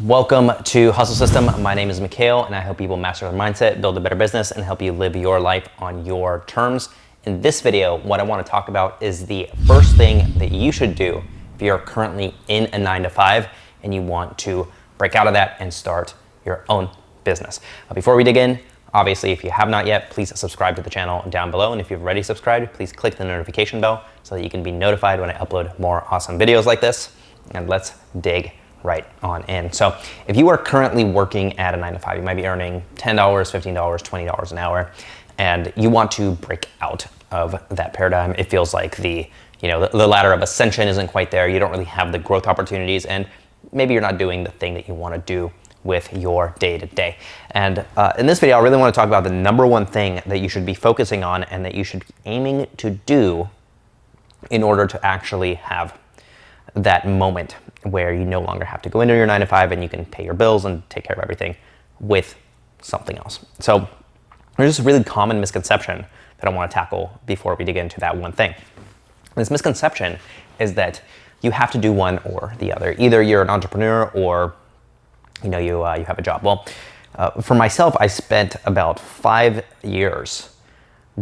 Welcome to Hustle System. My name is Mikhail, and I help people master their mindset, build a better business, and help you live your life on your terms. In this video, what I want to talk about is the first thing that you should do if you're currently in a 9-to-5 and you want to break out of that and start your own business. Before we dig in, obviously, if you have not yet, please subscribe to the channel down below. And if you've already subscribed, please click the notification bell so that you can be notified when I upload more awesome videos like this. And let's dig right on in. So if you are currently working at a 9-to-5, you might be earning $10, $15, $20 an hour, and you want to break out of that paradigm. It feels like the ladder of ascension isn't quite there. You don't really have the growth opportunities, and maybe you're not doing the thing that you want to do with your day-to-day. And in this video, I really want to talk about the number one thing that you should be focusing on and that you should be aiming to do in order to actually have that moment where you no longer have to go into your 9-to-5 and you can pay your bills and take care of everything with something else. So there's this really common misconception that I want to tackle before we dig into that one thing. This misconception is that you have to do one or the other. Either you're an entrepreneur or you have a job. Well, for myself, I spent about 5 years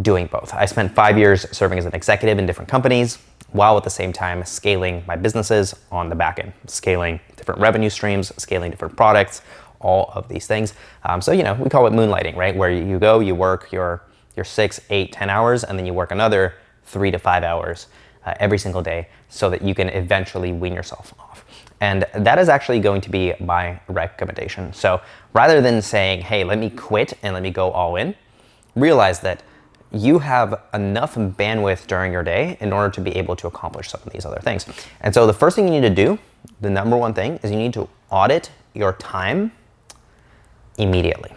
doing both. I spent 5 years serving as an executive in different companies, while at the same time scaling my businesses on the back end, scaling different revenue streams, scaling different products, all of these things. So we call it moonlighting, right? Where you go, you work your 6, 8, 10 hours, and then you work another 3 to 5 hours every single day so that you can eventually wean yourself off. And that is actually going to be my recommendation. So rather than saying, hey, let me quit and let me go all in, realize that you have enough bandwidth during your day in order to be able to accomplish some of these other things. And so the first thing you need to do, the number one thing, is you need to audit your time immediately.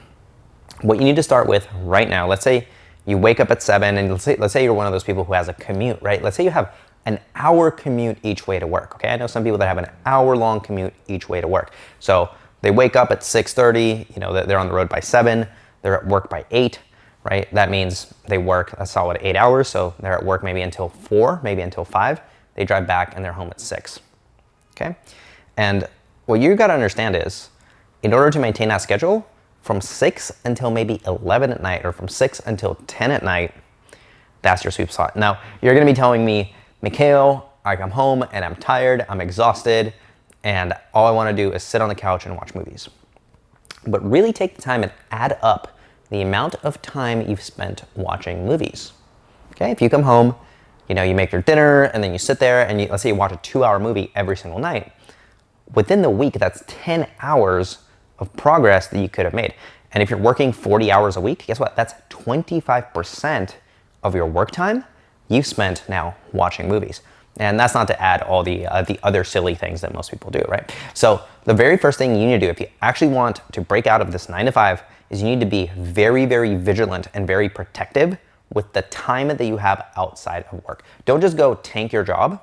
What you need to start with right now, let's say you wake up at 7 and let's say you're one of those people who has a commute, right? Let's say you have an hour commute each way to work, okay? I know some people that have an hour-long commute each way to work. So they wake up at 6:30, they're on the road by 7, they're at work by 8, right? That means they work a solid 8 hours, so they're at work maybe until 4, maybe until 5. They drive back and they're home at 6, okay? And what you gotta understand is, in order to maintain that schedule, from 6 until maybe 11 at night, or from 6 until 10 at night, that's your sweet spot. Now, you're gonna be telling me, Mikhail, I come home and I'm tired, I'm exhausted, and all I wanna do is sit on the couch and watch movies. But really take the time and add up the amount of time you've spent watching movies. Okay, if you come home, you make your dinner and then you sit there and let's say you watch a 2-hour movie every single night. Within the week, that's 10 hours of progress that you could have made. And if you're working 40 hours a week, guess what? That's 25% of your work time you've spent now watching movies. And that's not to add all the other silly things that most people do, right? So the very first thing you need to do if you actually want to break out of this 9-to-5 is you need to be very, very vigilant and very protective with the time that you have outside of work. Don't just go tank your job,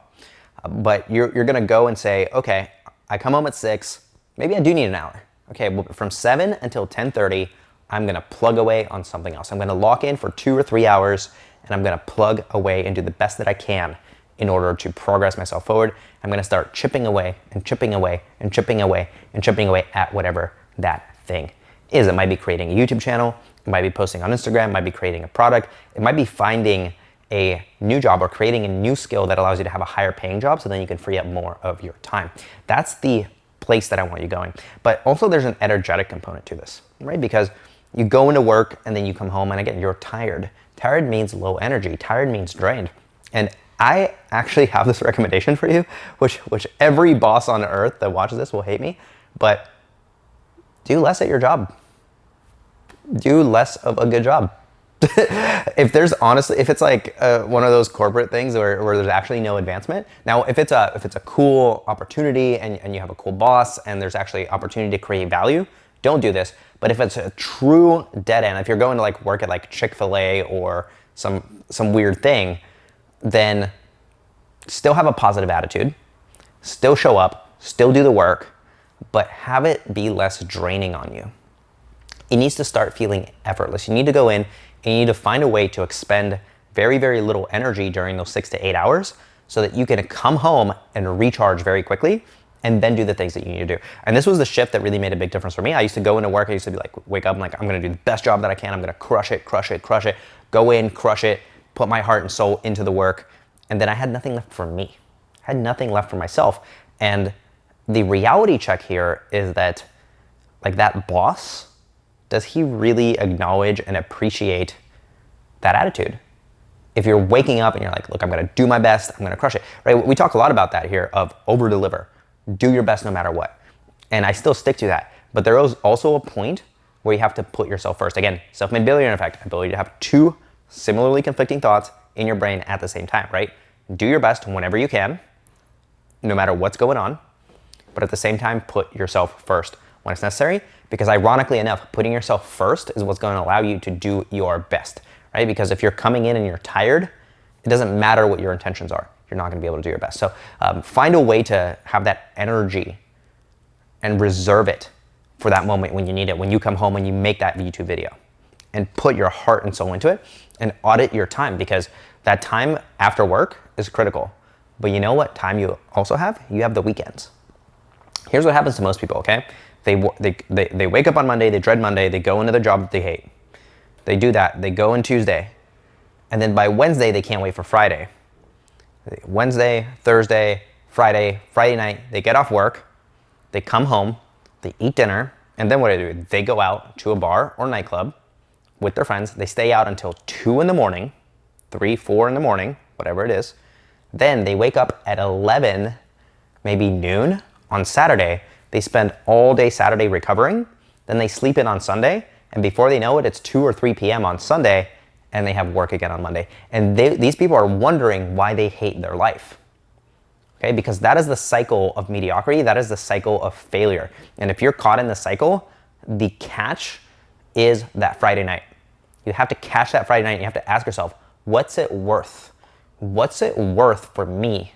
but you're gonna go and say, okay, I come home at 6, maybe I do need an hour. Okay, well, from 7 until 10:30, I'm gonna plug away on something else. I'm gonna lock in for 2 or 3 hours and I'm gonna plug away and do the best that I can in order to progress myself forward. I'm gonna start chipping away and chipping away and chipping away and chipping away at whatever that thing is. It might be creating a YouTube channel, it might be posting on Instagram, it might be creating a product, it might be finding a new job or creating a new skill that allows you to have a higher paying job so then you can free up more of your time. That's the place that I want you going. But also there's an energetic component to this, right? Because you go into work and then you come home and again, you're tired. Tired means low energy, tired means drained. And I actually have this recommendation for you, which every boss on earth that watches this will hate me, but do less at your job. Do less of a good job. If it's like one of those corporate things where there's actually no advancement. Now, if it's a cool opportunity and you have a cool boss and there's actually opportunity to create value, don't do this. But if it's a true dead end, if you're going to work at Chick-fil-A or some weird thing, then still have a positive attitude, still show up, still do the work, but have it be less draining on you. It needs to start feeling effortless. You need to go in and you need to find a way to expend very, very little energy during those 6 to 8 hours so that you can come home and recharge very quickly and then do the things that you need to do. And this was the shift that really made a big difference for me. I used to go into work, I used to be like, wake up, I'm like, I'm gonna do the best job that I can, I'm gonna crush it, go in, crush it, put my heart and soul into the work, and then I had nothing left for me. I had nothing left for myself. And the reality check here is that, like, that boss, does he really acknowledge and appreciate that attitude? If you're waking up and you're like, look, I'm gonna do my best, I'm gonna crush it, right? We talk a lot about that here of over deliver. Do your best no matter what. And I still stick to that. But there is also a point where you have to put yourself first. Again, self-made billionaire effect, ability to have two similarly conflicting thoughts in your brain at the same time, right? Do your best whenever you can, no matter what's going on, but at the same time, put yourself first when it's necessary, because ironically enough, putting yourself first is what's going to allow you to do your best, right? Because if you're coming in and you're tired, it doesn't matter what your intentions are. You're not going to be able to do your best. So find a way to have that energy and reserve it for that moment when you need it, when you come home and you make that YouTube video, and put your heart and soul into it and audit your time, because that time after work is critical. But you know what time you also have? You have the weekends. Here's what happens to most people, okay? They wake up on Monday, they dread Monday, they go into the job that they hate. They do that, they go in Tuesday, and then by Wednesday, they can't wait for Friday. Wednesday, Thursday, Friday night, they get off work, they come home, they eat dinner, and then what do? They go out to a bar or nightclub with their friends. They stay out until 2 in the morning, 3, 4 in the morning, whatever it is. Then they wake up at 11, maybe noon on Saturday. They spend all day Saturday recovering. Then they sleep in on Sunday. And before they know it, it's 2 or 3 p.m. on Sunday, and they have work again on Monday. And these people are wondering why they hate their life. Okay, because that is the cycle of mediocrity. That is the cycle of failure. And if you're caught in the cycle, the catch is that Friday night. You have to catch that Friday night. You have to ask yourself, what's it worth? What's it worth for me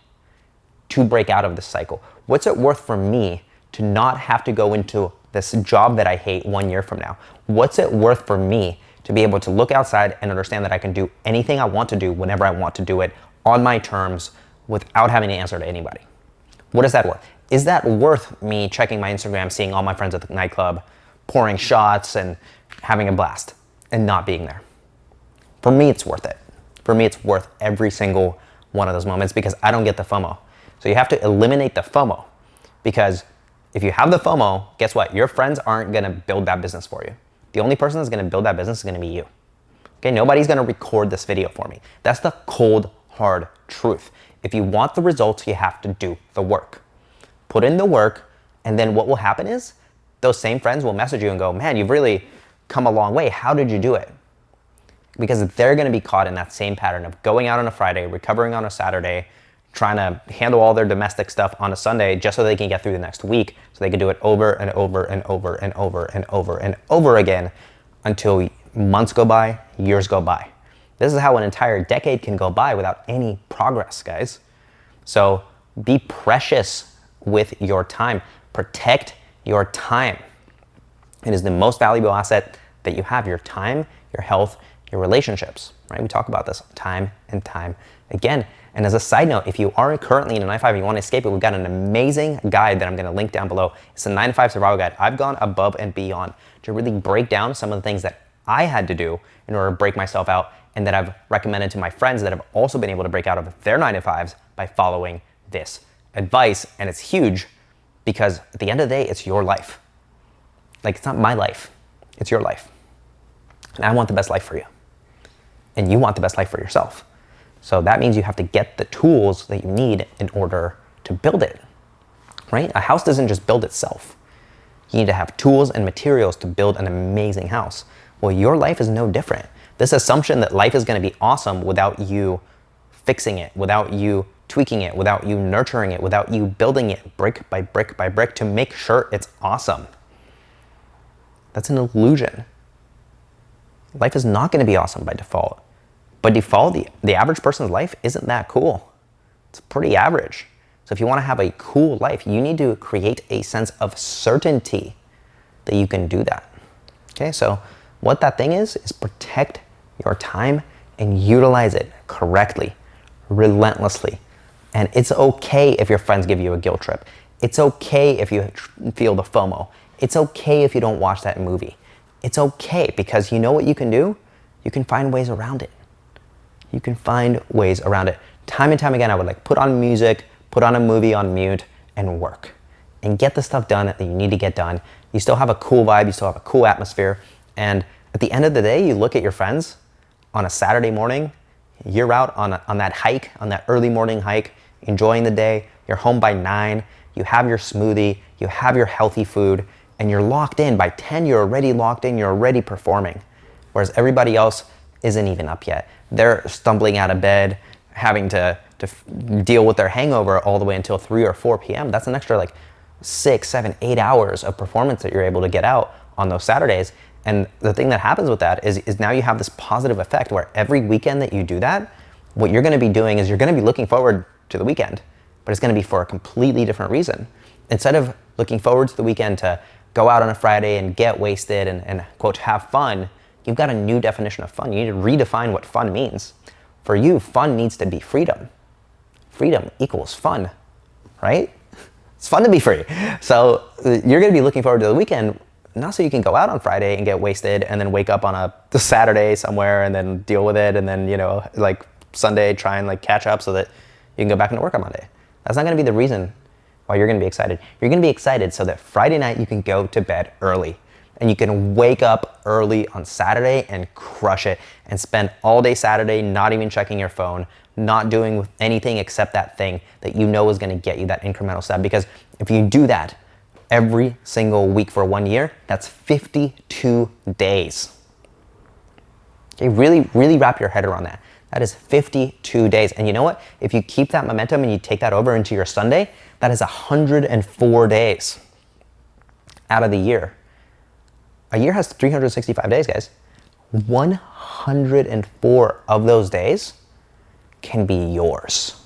to break out of this cycle? What's it worth for me to not have to go into this job that I hate 1 year from now? What's it worth for me to be able to look outside and understand that I can do anything I want to do whenever I want to do it on my terms without having to answer to anybody? What is that worth? Is that worth me checking my Instagram, seeing all my friends at the nightclub, pouring shots and having a blast and not being there? For me, it's worth it. For me, it's worth every single one of those moments because I don't get the FOMO. So you have to eliminate the FOMO, because if you have the FOMO, guess what? Your friends aren't gonna build that business for you. The only person that's gonna build that business is gonna be you. Okay, nobody's gonna record this video for me. That's the cold, hard truth. If you want the results, you have to do the work. Put in the work, and then what will happen is those same friends will message you and go, man, you've really come a long way. How did you do it? Because they're gonna be caught in that same pattern of going out on a Friday, recovering on a Saturday, trying to handle all their domestic stuff on a Sunday just so they can get through the next week, so they can do it over and over and over and over and over and over again until months go by, years go by. This is how an entire decade can go by without any progress, guys. So be precious with your time. Protect your time. It is the most valuable asset that you have: your time, your health, your relationships, right? We talk about this time and time again. And as a side note, if you are currently in a 9-to-5 and you want to escape it, we've got an amazing guide that I'm going to link down below. It's a 9-to-5 survival guide. I've gone above and beyond to really break down some of the things that I had to do in order to break myself out, and that I've recommended to my friends that have also been able to break out of their 9-to-5s by following this advice. And it's huge because at the end of the day, it's your life. Like, it's not my life, it's your life. And I want the best life for you. And you want the best life for yourself. So that means you have to get the tools that you need in order to build it, right? A house doesn't just build itself. You need to have tools and materials to build an amazing house. Well, your life is no different. This assumption that life is going to be awesome without you fixing it, without you tweaking it, without you nurturing it, without you building it brick by brick by brick to make sure it's awesome. That's an illusion. Life is not going to be awesome by default. By default, the average person's life isn't that cool. It's pretty average. So if you want to have a cool life, you need to create a sense of certainty that you can do that. Okay, so what that thing is protect your time and utilize it correctly, relentlessly. And it's okay if your friends give you a guilt trip. It's okay if you feel the FOMO. It's okay if you don't watch that movie. It's okay, because you know what you can do? You can find ways around it. You can find ways around it. Time and time again, I would like put on music, put on a movie on mute, and work. And get the stuff done that you need to get done. You still have a cool vibe, you still have a cool atmosphere. And at the end of the day, you look at your friends on a Saturday morning, you're out on that hike, on that early morning hike, enjoying the day, you're home by 9, you have your smoothie, you have your healthy food, and you're locked in. By 10, you're already locked in, you're already performing. Whereas everybody else isn't even up yet. They're stumbling out of bed, having to deal with their hangover all the way until 3 or 4 p.m. That's an extra like 6, 7, 8 hours of performance that you're able to get out on those Saturdays. And the thing that happens with that is now you have this positive effect where every weekend that you do that, what you're gonna be doing is you're gonna be looking forward to the weekend, but it's gonna be for a completely different reason. Instead of looking forward to the weekend to go out on a Friday and get wasted and quote, have fun, you've got a new definition of fun. You need to redefine what fun means. For you, fun needs to be freedom. Freedom equals fun, right? It's fun to be free. So you're gonna be looking forward to the weekend, not so you can go out on Friday and get wasted and then wake up on a Saturday somewhere and then deal with it and then, you know, like Sunday try and like catch up so that you can go back into work on Monday. That's not gonna be the reason why you're gonna be excited. You're gonna be excited so that Friday night you can go to bed early and you can wake up early on Saturday and crush it and spend all day Saturday not even checking your phone, not doing anything except that thing that you know is gonna get you that incremental step. Because if you do that every single week for 1 year, that's 52 days. Okay, really wrap your head around that. That is 52 days. And you know what? If you keep that momentum and you take that over into your Sunday, that is 104 days out of the year. A year has 365 days, guys. 104 of those days can be yours.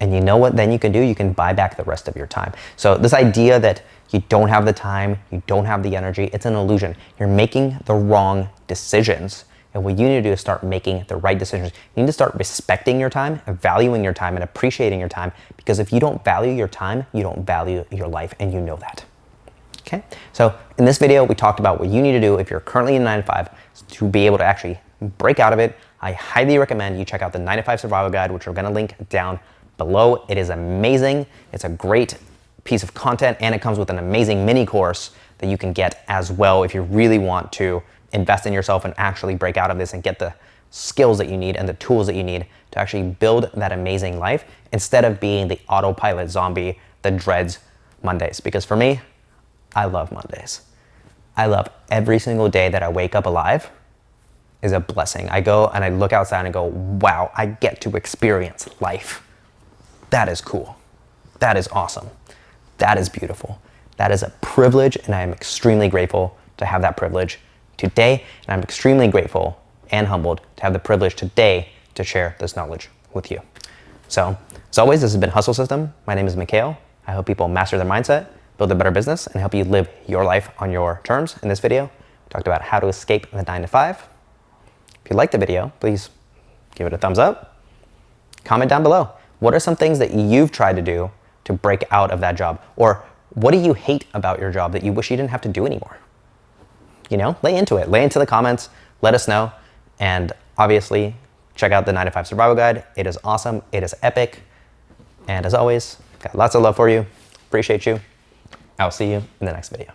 And you know what then you can do? You can buy back the rest of your time. So this idea that you don't have the time, you don't have the energy, it's an illusion. You're making the wrong decisions. And what you need to do is start making the right decisions. You need to start respecting your time, and valuing your time, and appreciating your time. Because if you don't value your time, you don't value your life, and you know that. Okay? So in this video, we talked about what you need to do if you're currently in 9-to-5 to be able to actually break out of it. I highly recommend you check out the 9-to-5 Survival Guide, which we're gonna link down below. It is amazing. It's a great piece of content, and it comes with an amazing mini course that you can get as well if you really want to invest in yourself and actually break out of this and get the skills that you need and the tools that you need to actually build that amazing life instead of being the autopilot zombie that dreads Mondays. Because for me, I love Mondays. I love every single day that I wake up alive is a blessing. I go and I look outside and go, wow, I get to experience life. That is cool. That is awesome. That is beautiful. That is a privilege, and I am extremely grateful to have that privilege today, and I'm extremely grateful and humbled to have the privilege today to share this knowledge with you. So, as always, this has been Hustle System. My name is Mikhail. I help people master their mindset, build a better business, and help you live your life on your terms. In this video, we talked about how to escape the 9-to-5. If you liked the video, please give it a thumbs up. Comment down below. What are some things that you've tried to do to break out of that job? Or what do you hate about your job that you wish you didn't have to do anymore? You know, lay into it. Lay into the comments. Let us know. And obviously, check out the 9-to-5 Survival Guide. It is awesome. It is epic. And as always, got lots of love for you. Appreciate you. I'll see you in the next video.